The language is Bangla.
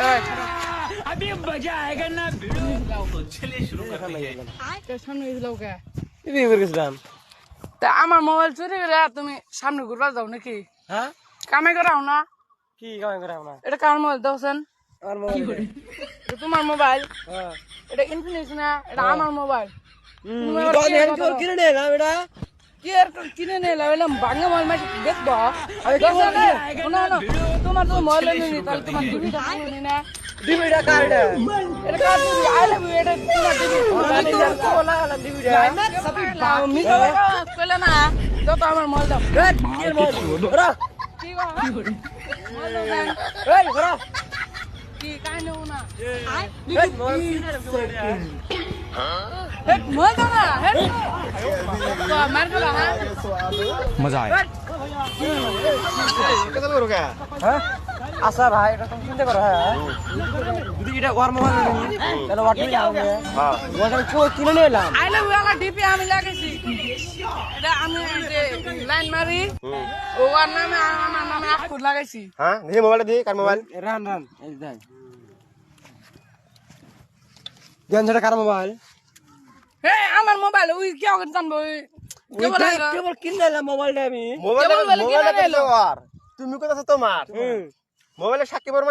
अभी मजा आएगा ना भिड़ो चलिए शुरू करते हैं সামনে গেছিলাম কে বিয়ে করে গেছিলাম। তা আমার মোবাইল চুরি করে তুমি সামনে ঘুরবা যাও নাকি হ্যাঁ কামে করাও না কি কামাই করে আমরা? এটা কার মোবাইল দেখছেন আমার মোবাইল। এটা তোমার মোবাইল হ্যাঁ এটা ইনফিনিক্স না এটা আমার মোবাইল কিনে নিয়ে এলাম এটা। কি আর কিনে নিয়ে এলাম ভাঙা মোবাইল মাঝে দেখবো তোমার তো মোবাইল নেই তাহলে তোমার টিভিটা পুরো না ডিবিটা কার এটা? এটা কার টিভি আই লাভ ইউ এটা তোমার টিভি বলা হলো ডিবিটা। মিছো কইলা না যত আমার মোবাইল দাও ওরা কি গো মোবাইল দাও এই ওরা কি কাই নেও না এই মোবাইল কিনে নিলাম। হেড মোবাইল দাও না হেড তো মার গলা না मजा आया হ্যাঁ আচ্ছা ভাই এটা তুমি চিন্তা করো। হ্যাঁ যদি এটা ওর মোবাইল তাহলে ওর টিভি হবে। হ্যাঁ ওটা কিনে নিয়ে এলাম। আই লাভ ইউ আলা ডিপি আমি লাগাইছি এটা আমি যে লাইন মারি ও আর নামে আমার নামে আকুর লাগাইছি হ্যাঁ দেখি মোবাইলটা দিই কার মোবাইল রান রান এই দেখ জ্ঞান যেটা কার মোবাইল হে আমার মোবাইল ওই কি করে জানবো কেবল কিনে এলাম মোবাইলটা আমি। মোবাইল কেবল বলে কিনে মোবাইলটা নিলো। আর তুমি কোথাও তোমার মোবাইলে সাক্ষী